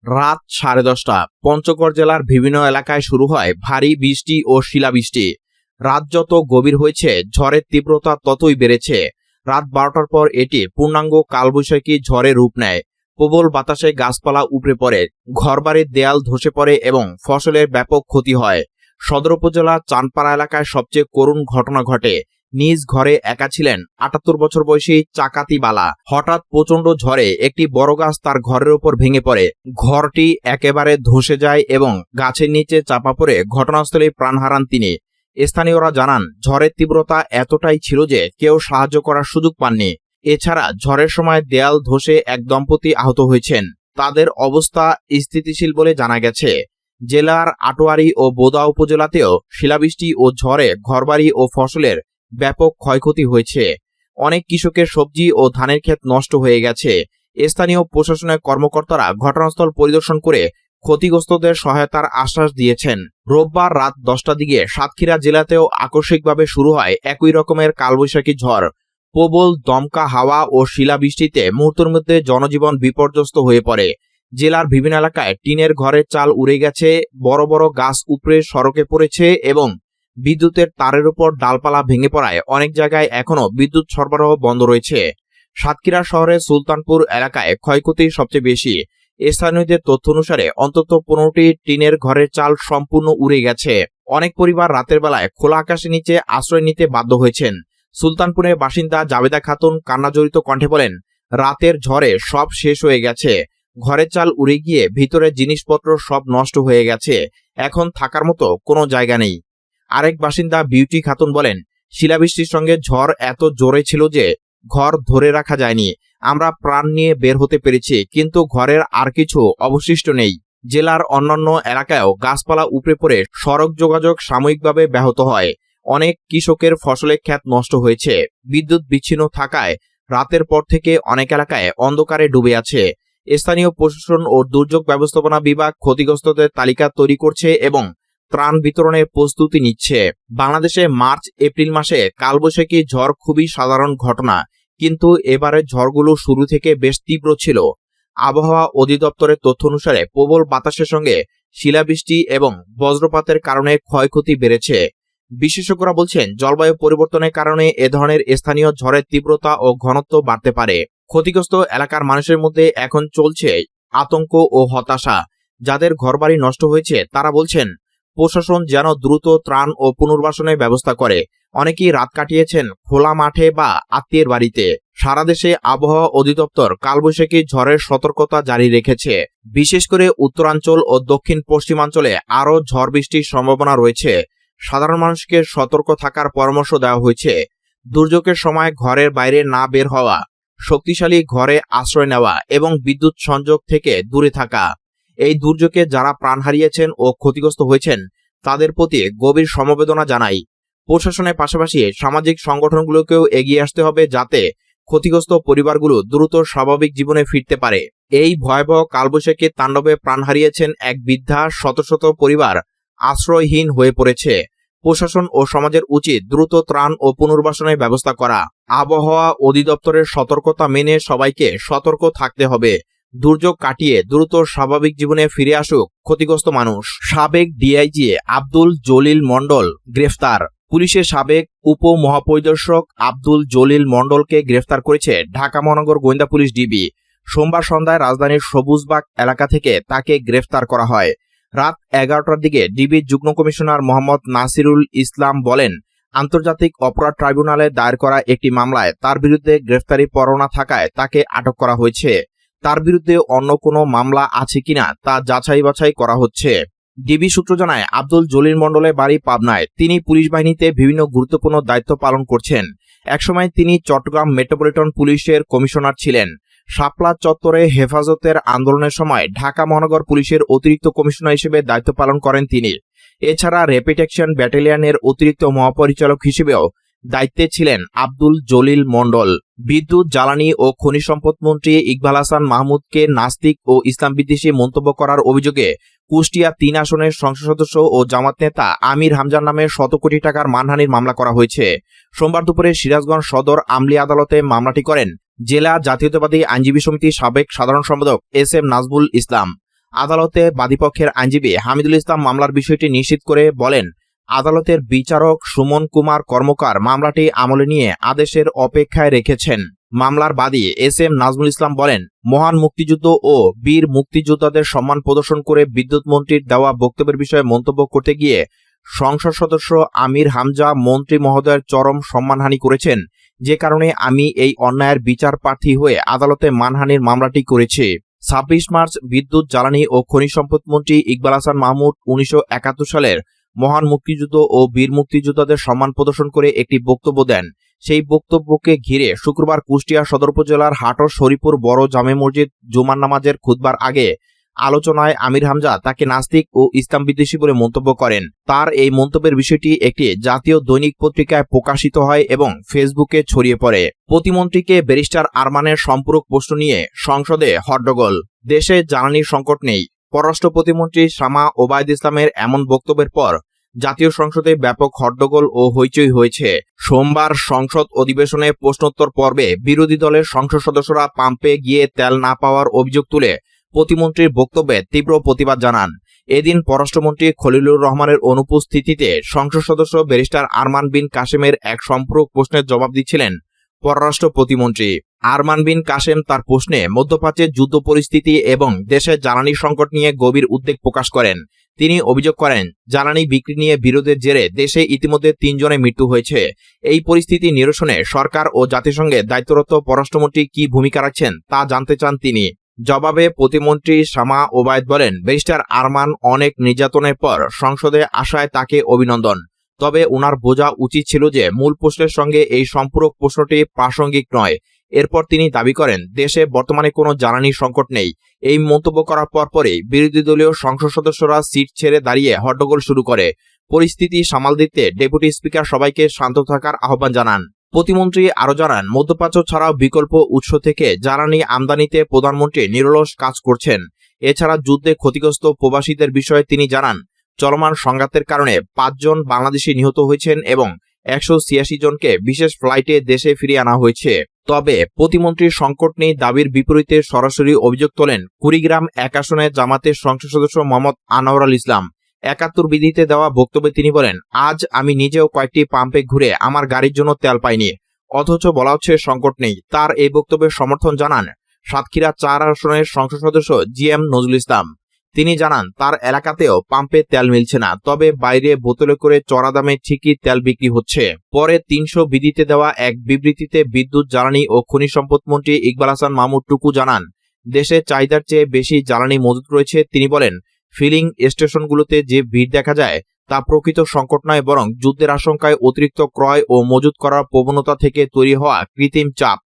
রাত 10:30। পঞ্চগড় জেলার বিভিন্ন এলাকায় শুরু হয় ভারী বৃষ্টি ও শিলাবৃষ্টি। রাত যত গভীর হয়েছে, ঝড়ের তীব্রতা ততই বেড়েছে। রাত 12টার পর এটি পূর্ণাঙ্গ কালবৈশাখী ঝড়ে রূপ নেয়। প্রবল বাতাসে গাছপালা উপড়ে পড়ে, ঘরবাড়ির দেয়াল ধসে পড়ে এবং ফসলের ব্যাপক ক্ষতি হয়। সদর উপজেলা চানপাড়া এলাকায় সবচেয়ে করুণ ঘটনা ঘটে। নিজ ঘরে একা ছিলেন 78 বছর বয়সী চাকাতি বালা। হঠাৎ প্রচন্ড ঝড়ে একটি বড় গাছ তার ঘরের উপর ভেঙে পড়ে। ঘরটি একেবারে ধসে যায় এবং গাছের নিচে চাপা পড়ে ঘটনাস্থলেই প্রাণ হারান তিনি। স্থানীয়রা জানান, ঝড়ের তীব্রতা এতটাই ছিল যে কেউ সাহায্য করার সুযোগ পাননি। এছাড়া ঝড়ের সময় দেয়াল ধসে এক দম্পতি আহত হয়েছেন। তাদের অবস্থা স্থিতিশীল বলে জানা গেছে। জেলার আটোয়ারী ও বোদা উপজেলাতেও শিলাবৃষ্টি ও ঝড়ে ঘরবাড়ি ও ফসলের ব্যাপক ক্ষয়ক্ষতি হয়েছে। অনেক কৃষকের সবজি ও ধানের ক্ষেত নষ্ট হয়ে গেছে। স্থানীয় প্রশাসনের কর্মকর্তারা ঘটনাস্থল পরিদর্শন করে ক্ষতিগ্রস্তদের সহায়তার আশ্বাস দিয়েছেন। রোববার রাত 10টার দিকে সাতক্ষীরা জেলাতেও আকস্মিকভাবে শুরু হয় একই রকমের কালবৈশাখী ঝড়। প্রবল দমকা হাওয়া ও শিলাবৃষ্টিতে মুহূর্তের মধ্যে জনজীবন বিপর্যস্ত হয়ে পড়ে। জেলার বিভিন্ন এলাকায় টিনের ঘরের চাল উড়ে গেছে, বড় বড় গাছ উপড়ে সড়কে পড়েছে এবং বিদ্যুতের তারের উপর ডালপালা ভেঙে পড়ায় অনেক জায়গায় এখনো বিদ্যুৎ সরবরাহ বন্ধ রয়েছে। সাতক্ষীরা শহরের সুলতানপুর এলাকায় ক্ষয়ক্ষতি সবচেয়ে বেশি। স্থানীয়দের তথ্য অনুসারে অন্তত 15টি টিনের ঘরের চাল সম্পূর্ণ উড়ে গেছে। অনেক পরিবার রাতের বেলায় খোলা আকাশের নিচে আশ্রয় নিতে বাধ্য হয়েছেন। সুলতানপুরের বাসিন্দা জাবেদা খাতুন কান্নাজড়িত কণ্ঠে বলেন, রাতের ঝড়ে সব শেষ হয়ে গেছে। ঘরের চাল উড়ে গিয়ে ভিতরের জিনিসপত্র সব নষ্ট হয়ে গেছে। এখন থাকার মতো কোনো জায়গা নেই। আরেক বাসিন্দা বিউটি খাতুন বলেন, শিলাবৃষ্টির সঙ্গে ঝড় এত জোরে ছিল যে ঘর ধরে রাখা যায়নি। আমরা প্রাণ নিয়ে বের হতে পেরেছি, কিন্তু ঘরের আর কিছু অবশিষ্ট নেই। জেলার অন্যান্য এলাকায়ও গাছপালা উপড়ে পড়ে সড়ক যোগাযোগ সাময়িকভাবে ব্যাহত হয়। অনেক কৃষকের ফসলের ক্ষেত নষ্ট হয়েছে। বিদ্যুৎ বিচ্ছিন্ন থাকায় রাতের পর থেকে অনেক এলাকায় অন্ধকারে ডুবে আছে। স্থানীয় প্রশাসন ও দুর্যোগ ব্যবস্থাপনা বিভাগ ক্ষতিগ্রস্তদের তালিকা তৈরি করছে এবং ত্রাণ বিতরণের প্রস্তুতি নিচ্ছে। বাংলাদেশে মার্চ এপ্রিল মাসে কালবৈশাখী ঝড় খুবই সাধারণ ঘটনা, কিন্তু এবারের ঝড়গুলো শুরু থেকে বেশ তীব্র ছিল। আবহাওয়া অধিদপ্তরের তথ্য অনুসারে প্রবল বাতাসের সঙ্গে শিলাবৃষ্টি এবং বজ্রপাতের কারণে ক্ষয়ক্ষতি বেড়েছে। বিশেষজ্ঞরা বলছেন, জলবায়ু পরিবর্তনের কারণে এ ধরনের স্থানীয় ঝড়ের তীব্রতা ও ঘনত্ব বাড়তে পারে। ক্ষতিগ্রস্ত এলাকার মানুষের মধ্যে এখন চলছে আতঙ্ক ও হতাশা। যাদের ঘরবাড়ি নষ্ট হয়েছে তারা বলছেন, প্রশাসন যেন দ্রুত ত্রাণ ও পুনর্বাসনের ব্যবস্থা করে। অনেকেই রাত কাটিয়েছেন খোলা মাঠে বা আত্মীয়ের বাড়িতে। সারা দেশে আবহাওয়া অধিদপ্তর কালবৈশাখী ঝড়ের সতর্কতা জারি রেখেছে। বিশেষ করে উত্তরাঞ্চল ও দক্ষিণ পশ্চিমাঞ্চলে আরও ঝড় বৃষ্টির সম্ভাবনা রয়েছে। সাধারণ মানুষকে সতর্ক থাকার পরামর্শ দেওয়া হয়েছে। দুর্যোগের সময় ঘরের বাইরে না বের হওয়া, শক্তিশালী ঘরে আশ্রয় নেওয়া এবং বিদ্যুৎ সংযোগ থেকে দূরে থাকা। এই দুর্যোগে যারা প্রাণ হারিয়েছেন ও ক্ষতিগ্রস্ত হয়েছেন তাদের প্রতি গভীর সমবেদনা জানাই। প্রশাসনের পাশাপাশি সামাজিক সংগঠনগুলোকেও এগিয়ে আসতে হবে, যাতে ক্ষতিগ্রস্ত পরিবারগুলো দ্রুত স্বাভাবিক জীবনে ফিরতে পারে। এই ভয়াবহ কালবৈশাখীর তাণ্ডবে প্রাণ হারিয়েছেন এক বৃদ্ধা। শত শত পরিবার আশ্রয়হীন হয়ে পড়েছে। প্রশাসন ও সমাজের উচিত দ্রুত ত্রাণ ও পুনর্বাসনের ব্যবস্থা করা। আবহাওয়া অধিদপ্তরের সতর্কতা মেনে সবাইকে সতর্ক থাকতে হবে। দুর্যোগ কাটিয়ে দ্রুত স্বাভাবিক জীবনে ফিরে আসুক ক্ষতিগ্রস্ত মানুষ। সাবেক ডিআইজি আব্দুল জলিল মণ্ডল গ্রেফতার। পুলিশের সাবেক উপমহাপরিদর্শক আব্দুল জলিল মণ্ডলকে গ্রেফতার করেছে ঢাকা মহানগর গোয়েন্দা পুলিশ ডিবি। সোমবার সন্ধ্যায় রাজধানীর সবুজবাগ এলাকা থেকে তাকে গ্রেফতার করা হয়। রাত 11টার দিকে ডিবির যুগ্ম কমিশনার মোহাম্মদ নাসিরুল ইসলাম বলেন, আন্তর্জাতিক অপরাধ ট্রাইব্যুনালে দায়ের করা একটি মামলায় তার বিরুদ্ধে গ্রেফতারি পরোয়ানা থাকায় তাকে আটক করা হয়েছে। তার বিরুদ্ধে অন্য কোনো মামলা আছে কিনা তা যাচাই বাছাই করা হচ্ছে। ডিবি সূত্র জানায়, আব্দুল জলিল মণ্ডলের বাড়ি পাবনায়। তিনি পুলিশ বাহিনীতে বিভিন্ন গুরুত্বপূর্ণ দায়িত্ব পালন করছেন। একসময় তিনি চট্টগ্রাম মেট্রোপলিটন পুলিশের কমিশনার ছিলেন। শাপলা চত্বরে হেফাজতের আন্দোলনের সময় ঢাকা মহানগর পুলিশের অতিরিক্ত কমিশনার হিসেবে দায়িত্ব পালন করেন তিনি। এছাড়া র্যাপিড অ্যাকশন ব্যাটালিয়নের অতিরিক্ত মহাপরিচালক হিসেবেও দায়িত্বে ছিলেন আব্দুল জলিল মণ্ডল। বিদ্যুৎ, জ্বালানি ও খনিজ সম্পদ মন্ত্রী ইকবাল হাসান মাহমুদকে নাস্তিক ও ইসলাম বিদ্বেষী মন্তব্য করার অভিযোগে কুষ্টিয়া 3 আসনের সংসদ সদস্য ও জামাত নেতা আমির হামজার নামে শত কোটি টাকার মানহানির মামলা করা হয়েছে। সোমবার দুপুরে সিরাজগঞ্জ সদর আমলি আদালতে মামলাটি করেন জেলা জাতীয়তাবাদী আইনজীবী সমিতির সাবেক সাধারণ সম্পাদক এস এম নাজমুল ইসলাম। আদালতে বাদীপক্ষের আইনজীবী হামিদুল ইসলাম মামলার বিষয়টি নিশ্চিত করে বলেন, আদালতের বিচারক সুমন কুমার কর্মকার মামলাটি আমলে নিয়ে আদেশের অপেক্ষায় রেখেছেন। মামলার বাদী এস.এম. নাজমুল ইসলাম বলেন, মহান মুক্তিযুদ্ধ ও বীর মুক্তিযোদ্ধাদের সম্মান প্রদর্শন করে বিদ্যুৎ মন্ত্রীর দেওয়া বক্তব্যের বিষয়ে মন্তব্য করতে গিয়ে সংসদ সদস্য আমির হামজা মন্ত্রী মহোদয়ের চরম সম্মানহানি করেছেন, যে কারণে আমি এই অন্যায়ের বিচার প্রার্থী হয়ে আদালতে মানহানির মামলাটি করেছি। ২৬ মার্চ বিদ্যুৎ, জ্বালানি ও খনিজ সম্পদ মন্ত্রী ইকবাল হাসান মাহমুদ ১৯৭১ সালের মহান মুক্তিযুদ্ধ ও বীর মুক্তিযোদ্ধাদের সম্মান প্রদর্শন করে একটি বক্তব্য দেন। সেই বক্তব্যকে ঘিরে শুক্রবার কুষ্টিয়া সদর উপজেলার হাটর শরীপুর বড় জামে মসজিদ জুমার নামাজের খুতবার আগে আলোচনায় আমির হামজা তাকে নাস্তিক ও ইসলাম বিদ্বেষী বলে মন্তব্য করেন। তার এই মন্তব্যের বিষয়টি একটি জাতীয় দৈনিক পত্রিকায় প্রকাশিত হয় এবং ফেসবুকে ছড়িয়ে পড়ে। প্রতিমন্ত্রীকে ব্যারিস্টার আরমানের সম্পূরক প্রশ্ন নিয়ে সংসদে হট্টগোল। দেশে জ্বালানির সংকট নেই, পররাষ্ট্র প্রতিমন্ত্রী শামা ওবায়দ ইসলামের এমন বক্তব্যের পর জাতীয় সংসদে ব্যাপক হট্টগোল ও হইচই হয়েছে। সোমবার সংসদ অধিবেশনে প্রশ্নোত্তর পর্বে বিরোধী দলের সংসদ সদস্যরা পাম্পে গিয়ে তেল না পাওয়ার অভিযোগ তুলে প্রতিমন্ত্রীর বক্তব্যে তীব্র প্রতিবাদ জানান। এদিন পররাষ্ট্রমন্ত্রী খলিলুর রহমানের অনুপস্থিতিতে সংসদ সদস্য ব্যারিস্টার আরমান বিন কাসেমের এক সম্পূরক প্রশ্নের জবাব দিচ্ছিলেন পররাষ্ট্র প্রতিমন্ত্রী। আরমান বিন কাসেম তার প্রশ্নে মধ্যপ্রাচ্যের যুদ্ধ পরিস্থিতি এবং দেশের জ্বালানি সংকট নিয়ে গভীর উদ্বেগ প্রকাশ করেন। তিনি অভিযোগ করেন, জ্বালানি বিক্রি নিয়ে বিরোধের জেরে দেশে ইতিমধ্যে ৩ জনের মৃত্যু হয়েছে। এই পরিস্থিতি নিরসনে সরকার ও জাতিসংঘে দায়িত্বরত পররাষ্ট্রমন্ত্রী কি ভূমিকা রাখছেন তা জানতে চান তিনি। জবাবে প্রতিমন্ত্রী শামা ওবায়দ বলেন, ব্যারিস্টার আরমান অনেক নির্যাতনের পর সংসদে আসায় তাকে অভিনন্দন। তবে উনার বোঝা উচিত ছিল যে মূল প্রশ্নের সঙ্গে এই সম্পূরক প্রশ্নটি প্রাসঙ্গিক নয়। এরপর তিনি দাবি করেন, দেশে বর্তমানে কোনো জ্বালানি সংকট নেই। এই মন্তব্য করার পরপরই বিরোধী দলীয় সংসদ সদস্যরা সিট ছেড়ে দাঁড়িয়ে হট্টগোল শুরু করে। পরিস্থিতি সামাল দিতে ডেপুটি স্পিকার সবাইকে শান্ত থাকার আহ্বান জানান। প্রতিমন্ত্রী আরও জানান, মধ্যপ্রাচ্য ছাড়াও বিকল্প উৎস থেকে জ্বালানি আমদানিতে প্রধানমন্ত্রী নিরলস কাজ করছেন। এছাড়া যুদ্ধে ক্ষতিগ্রস্ত প্রবাসীদের বিষয়ে তিনি জানান, চলমান সংঘাতের কারণে ৫ জন বাংলাদেশি নিহত হয়েছেন এবং ১৮৬ জনকে বিশেষ ফ্লাইটে দেশে ফিরিয়ে আনা হয়েছে। তবে প্রতিমন্ত্রীর সংকট নেই দাবির বিপরীতে সরাসরি অভিযোগ তোলেন কুড়িগ্রাম ১ আসনের জামাতের সংসদ সদস্য মোহাম্মদ আনোয়ারুল ইসলাম। ৭১ বিধিতে দেওয়া বক্তব্যে তিনি বলেন, আজ আমি নিজেও কয়েকটি পাম্পে ঘুরে আমার গাড়ির জন্য তেল পাইনি, অথচ বলা হচ্ছে সংকট নেই। তার এই বক্তব্যের সমর্থন জানান সাতক্ষীরা ৪ আসনের সংসদ সদস্য জি.এম. নজরুল ইসলাম। তিনি জানান, তার এলাকাতেও পাম্পে তেল মিলছে না, তবে বাইরে বোতলে করে চড়া দামে ঠিকই তেল বিক্রি হচ্ছে। পরে ৩০০ বিধিতে দেওয়া এক বিবৃতিতে বিদ্যুৎ, জ্বালানি ও খনিজ সম্পদ মন্ত্রী ইকবাল হাসান মাহমুদ টুকু জানান, দেশে চাহিদার চেয়ে বেশি জ্বালানি মজুত রয়েছে। তিনি বলেন, ফিলিং স্টেশনগুলোতে যে ভিড় দেখা যায় তা প্রকৃত সংকট নয়, বরং যুদ্ধের আশঙ্কায় অতিরিক্ত ক্রয় ও মজুত করার প্রবণতা থেকে তৈরি হওয়া কৃত্রিম চাপ।